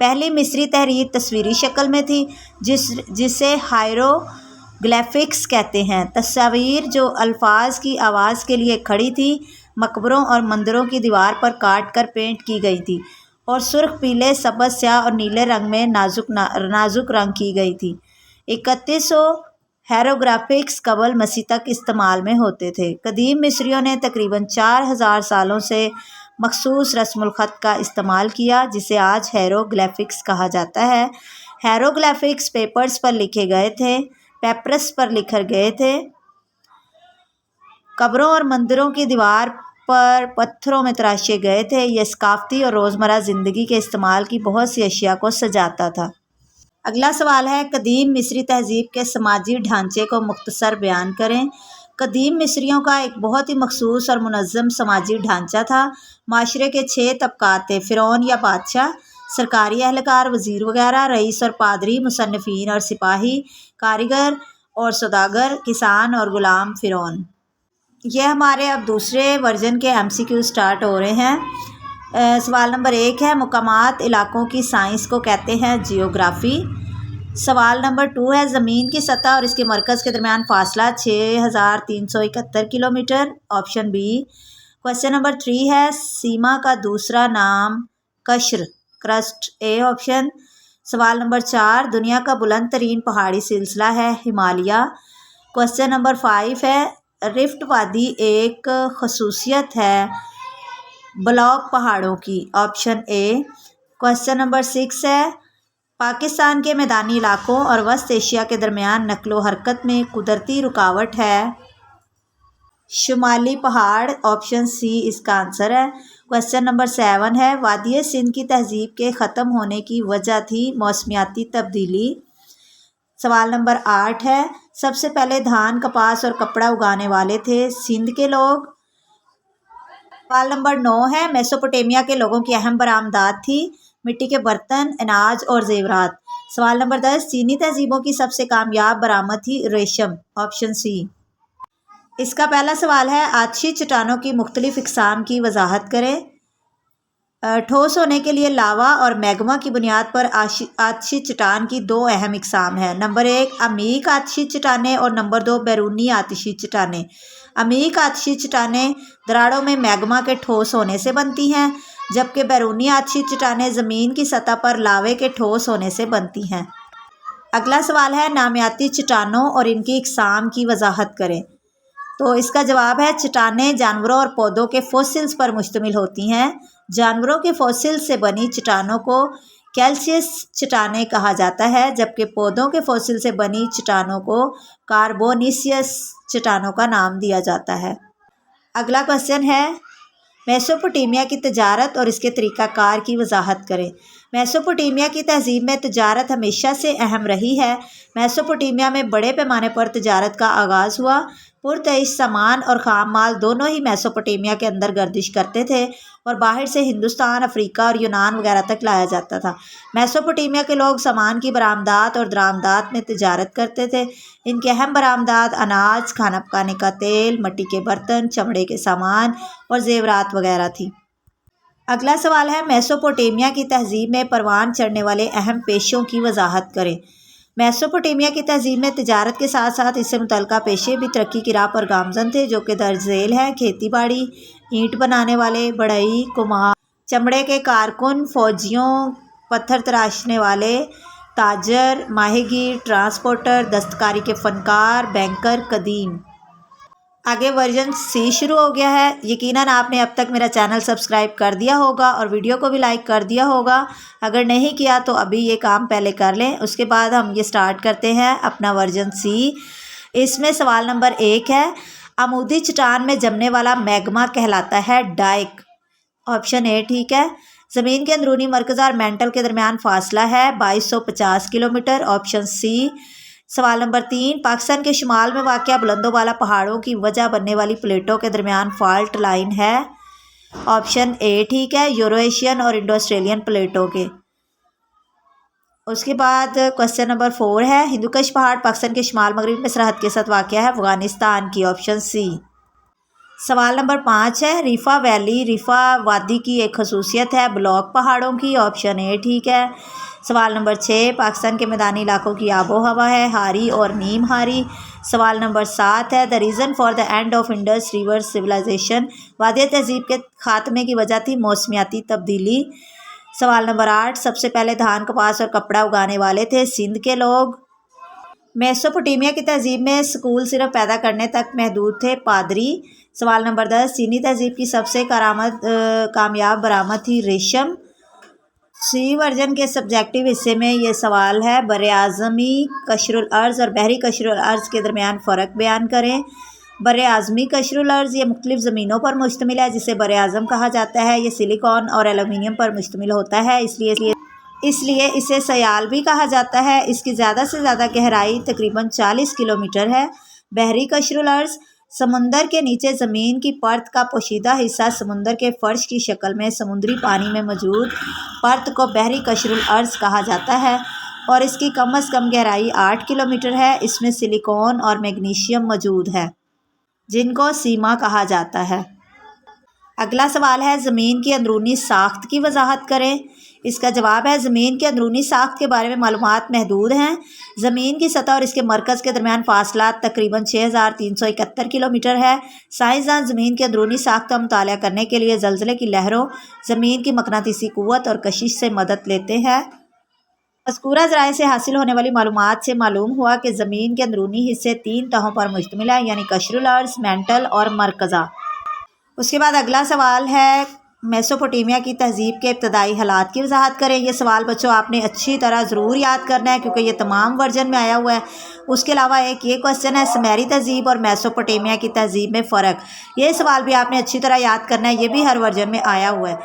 پہلی مصری تحریر تصویری شکل میں تھی جسے ہائیروگلیفکس کہتے ہیں۔ تصاویر جو الفاظ کی آواز کے لیے کھڑی تھی مقبروں اور مندروں کی دیوار پر کاٹ کر پینٹ کی گئی تھی اور سرخ، پیلے، سبز، سیاہ اور نیلے رنگ میں نازک رنگ کی گئی تھی۔ 3100 ہیروگرافکس قبل مسیح تک استعمال میں ہوتے تھے۔ قدیم مصریوں نے تقریباً 4000 سالوں سے مخصوص رسم الخط کا استعمال کیا جسے آج ہیروگلیفکس کہا جاتا ہے۔ ہیروگلیفکس پیپرس پر لکھے گئے تھے۔ قبروں اور مندروں کی دیوار پر پتھروں میں تراشے گئے تھے۔ یہ ثقافتی اور روزمرہ زندگی کے استعمال کی بہت سی اشیاء کو سجاتا تھا۔ اگلا سوال ہے، قدیم مصری تہذیب کے سماجی ڈھانچے کو مختصر بیان کریں۔ قدیم مصریوں کا ایک بہت ہی مخصوص اور منظم سماجی ڈھانچہ تھا۔ معاشرے کے 6 طبقات تھے: فرعون یا بادشاہ، سرکاری اہلکار، وزیر وغیرہ، رئیس اور پادری، مصنفین اور سپاہی، کاریگر اور سوداگر، کسان اور غلام فرعون۔ یہ ہمارے اب دوسرے ورژن کے MCQ سٹارٹ ہو رہے ہیں۔ سوال نمبر 1 ہے، مقامات علاقوں کی سائنس کو کہتے ہیں جیوگرافی۔ سوال نمبر 2 ہے، زمین کی سطح اور اس کے مرکز کے درمیان فاصلہ 6371 kilometre, option B. Question number 3 ہے، سیما کا دوسرا نام قشر، کرسٹ، اے آپشن۔ سوال نمبر 4، دنیا کا بلند ترین پہاڑی سلسلہ ہے ہمالیہ۔ کویسچن نمبر 5 ہے، رفٹ وادی ایک خصوصیت ہے بلاک پہاڑوں کی، آپشن اے۔ کویسچن نمبر 6 ہے، پاکستان کے میدانی علاقوں اور وسط ایشیا کے درمیان نقل و حرکت میں قدرتی رکاوٹ ہے، شمالی پہاڑ، آپشن سی اس کا آنسر ہے۔ کویسچن نمبر 7 ہے، وادی سندھ کی تہذیب کے ختم ہونے کی وجہ تھی موسمیاتی تبدیلی۔ سوال نمبر 8 ہے، سب سے پہلے دھان، کپاس اور کپڑا اگانے والے تھے سندھ کے لوگ۔ سوال نمبر 9 ہے، میسوپوٹیمیا کے لوگوں کی اہم برآمدات تھی مٹی کے برتن، اناج اور زیورات۔ سوال نمبر 10، چینی تہذیبوں کی سب سے کامیاب برآمد تھی ریشم، آپشن سی۔ اس کا پہلا سوال ہے، آتشی چٹانوں کی مختلف اقسام کی وضاحت کریں۔ ٹھوس ہونے کے لیے لاوا اور میگما کی بنیاد پر آتشی چٹان کی 2 اہم اقسام ہیں۔ نمبر 1 عمیق آتشی چٹانیں اور نمبر 2 بیرونی آتشی چٹانیں۔ عمیق آتشی چٹانیں دراڑوں میں میگما کے ٹھوس ہونے سے بنتی ہیں، جبکہ بیرونی آتشی چٹانیں زمین کی سطح پر لاوے کے ٹھوس ہونے سے بنتی ہیں۔ اگلا سوال ہے، نامیاتی چٹانوں اور ان کی اقسام کی وضاحت کریں۔ تو اس کا جواب ہے، چٹانیں جانوروں اور پودوں کے فوسلز پر مشتمل ہوتی ہیں۔ جانوروں کے فوسلز سے بنی چٹانوں کو کیلشیس چٹانیں کہا جاتا ہے، جبکہ پودوں کے فوسل سے بنی چٹانوں کو کاربونیسیس چٹانوں کا نام دیا جاتا ہے۔ اگلا کویسچن ہے، میسوپوٹیمیا کی تجارت اور اس کے طریقہ کار کی وضاحت کریں۔ میسوپوٹیمیا کی تہذیب میں تجارت ہمیشہ سے اہم رہی ہے۔ میسوپوٹیمیا میں بڑے پیمانے پر تجارت کا آغاز ہوا۔ پرتعیش سامان اور خام مال دونوں ہی میسوپوٹیمیا کے اندر گردش کرتے تھے اور باہر سے ہندوستان، افریقہ اور یونان وغیرہ تک لایا جاتا تھا۔ میسوپوٹیمیا کے لوگ سامان کی برآمدات اور درآمدات میں تجارت کرتے تھے۔ ان کی اہم برآمدات اناج، کھانا پکانے کا تیل، مٹی کے برتن، چمڑے کے سامان اور زیورات وغیرہ تھی۔ اگلا سوال ہے، میسوپوٹیمیا کی تہذیب میں پروان چڑھنے والے اہم پیشوں کی وضاحت کریں۔ میسوپوٹیمیا کی تہذیب میں تجارت کے ساتھ ساتھ اس سے متعلقہ پیشے بھی ترقی کی راہ پر گامزن تھے، جو کہ درج ذیل ہیں: کھیتی باڑی، اینٹ بنانے والے، بڑھئی، کمہار، چمڑے کے کارکن، فوجیوں، پتھر تراشنے والے، تاجر، ماہی گیر، ٹرانسپورٹر، دستکاری کے فنکار، بینکر۔ قدیم آگے ورژن سی شروع ہو گیا ہے۔ یقیناً آپ نے اب تک میرا چینل سبسکرائب کر دیا ہوگا اور ویڈیو کو بھی لائک کر دیا ہوگا۔ اگر نہیں کیا تو ابھی یہ کام پہلے کر لیں، اس کے بعد ہم یہ سٹارٹ کرتے ہیں اپنا ورژن سی۔ اس میں سوال نمبر 1 ہے، عمودی چٹان میں جمنے والا میگما کہلاتا ہے ڈائک، آپشن اے ٹھیک ہے۔ زمین کے اندرونی مرکز اور مینٹل کے درمیان فاصلہ ہے 2250 کلومیٹر، آپشن سی۔ سوال نمبر 3، پاکستان کے شمال میں واقع بلند و بالا پہاڑوں کی وجہ بننے والی پلیٹوں کے درمیان فالٹ لائن ہے، آپشن اے ٹھیک ہے، یورو ایشین اور انڈو آسٹریلین پلیٹوں کے۔ اس کے بعد کویسچن نمبر 4 ہے، ہندوکش پہاڑ پاکستان کے شمال مغربی میں سرحد کے ساتھ واقع ہے، افغانستان کی، آپشن سی۔ سوال نمبر 5 ہے، ریفا ویلی ریفا وادی کی ایک خصوصیت ہے بلاک پہاڑوں کی، آپشن اے ٹھیک ہے۔ سوال نمبر 6، پاکستان کے میدانی علاقوں کی آب و ہوا ہے ہاری اور نیم ہاری۔ سوال نمبر 7 ہے، the reason for the end of Indus river civilization, وادی تہذیب کے خاتمے کی وجہ تھی موسمیاتی تبدیلی۔ سوال نمبر 8، سب سے پہلے دھان کپاس اور کپڑا اگانے والے تھے سندھ کے لوگ۔ میسوپوٹیمیا کی تہذیب میں سکول صرف پیدا کرنے تک محدود تھے پادری۔ سوال نمبر 10، چینی تہذیب کی سب سے کامیاب برآمد تھی ریشم۔ سی ورژن کے سبجیکٹیو حصے میں یہ سوال ہے، براعظمی قشر الارض اور بحری قشر الارض کے درمیان فرق بیان کریں۔ براعظمی قشر الارض یہ مختلف زمینوں پر مشتمل ہے جسے براعظم کہا جاتا ہے، یہ سلیکون اور ایلومینیم پر مشتمل ہوتا ہے، اس لیے اسے سیال بھی کہا جاتا ہے۔ اس کی زیادہ سے زیادہ گہرائی تقریباً 40 کلومیٹر ہے۔ بحری قشر الارض سمندر کے نیچے زمین کی پرت کا پوشیدہ حصہ سمندر کے فرش کی شکل میں سمندری پانی میں موجود پرت کو بحری قشر الارض کہا جاتا ہے اور اس کی کم از کم گہرائی 8 کلومیٹر ہے۔ اس میں سلیکون اور میگنیشیم موجود ہے جن کو سیما کہا جاتا ہے۔ اگلا سوال ہے، زمین کی اندرونی ساخت کی وضاحت کریں۔ اس کا جواب ہے، زمین کی اندرونی ساخت کے بارے میں معلومات محدود ہیں۔ زمین کی سطح اور اس کے مرکز کے درمیان فاصلات تقریباً 6371 کلومیٹر ہے۔ سائنسدان زمین کی اندرونی ساخت کا مطالعہ کرنے کے لیے زلزلے کی لہروں، زمین کی مقناطیسی قوت اور کشش سے مدد لیتے ہیں۔ مذکورہ ذرائع سے حاصل ہونے والی معلومات سے معلوم ہوا کہ زمین کے اندرونی حصے 3 تہوں پر مشتمل ہے، یعنی قشر الارض، مینٹل اور مرکزہ۔ اس کے بعد اگلا سوال ہے، میسوپوٹیمیا کی تہذیب کے ابتدائی حالات کی وضاحت کریں۔ یہ سوال بچوں آپ نے اچھی طرح ضرور یاد کرنا ہے کیونکہ یہ تمام ورژن میں آیا ہوا ہے۔ اس کے علاوہ ایک یہ کوسچن ہے، سمیری تہذیب اور میسوپوٹیمیا کی تہذیب میں فرق۔ یہ سوال بھی آپ نے اچھی طرح یاد کرنا ہے، یہ بھی ہر ورژن میں آیا ہوا ہے۔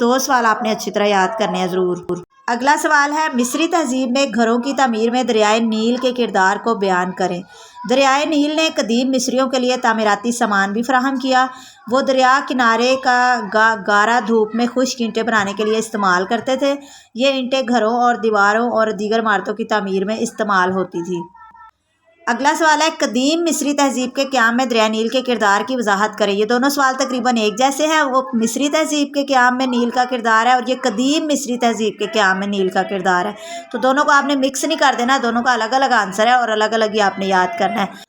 دو سوال آپ نے اچھی طرح یاد کرنے ہیں ضرور۔ اگلا سوال ہے، مصری تہذیب میں گھروں کی تعمیر میں دریائے نیل کے کردار کو بیان کریں۔ دریائے نیل نے قدیم مصریوں کے لیے تعمیراتی سامان بھی فراہم کیا۔ وہ دریا کنارے کا گارا دھوپ میں خشک اینٹیں بنانے کے لیے استعمال کرتے تھے۔ یہ اینٹیں گھروں اور دیواروں اور دیگر عمارتوں کی تعمیر میں استعمال ہوتی تھی۔ اگلا سوال ہے، قدیم مصری تہذیب کے قیام میں دریائے نیل کے کردار کی وضاحت کریں۔ یہ دونوں سوال تقریباً ایک جیسے ہیں، وہ مصری تہذیب کے قیام میں نیل کا کردار ہے اور یہ قدیم مصری تہذیب کے قیام میں نیل کا کردار ہے، تو دونوں کو آپ نے مکس نہیں کر دینا، دونوں کا الگ الگ آنسر ہے اور الگ الگ ہی آپ نے یاد کرنا ہے۔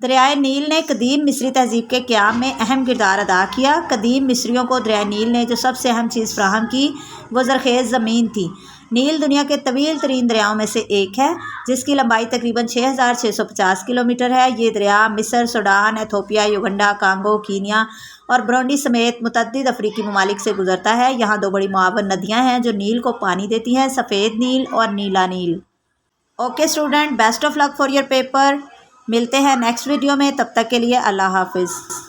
دریائے نیل نے قدیم مصری تہذیب کے قیام میں اہم کردار ادا کیا۔ قدیم مصریوں کو دریائے نیل نے جو سب سے اہم چیز فراہم کی وہ زرخیز زمین تھی۔ نیل دنیا کے طویل ترین دریاؤں میں سے ایک ہے جس کی لمبائی تقریباً 6650 کلومیٹر ہے۔ یہ دریا مصر، Sudan, Ethiopia, Uganda, Congo, Kenya اور برونڈی سمیت متعدد افریقی ممالک سے گزرتا ہے۔ یہاں 2 بڑی معاون ندیاں ہیں جو نیل کو پانی دیتی ہیں، سفید نیل اور نیلا نیل۔ Okay student, best of luck for your paper. ملتے ہیں نیکسٹ ویڈیو میں، تب تک کے لیے اللہ حافظ۔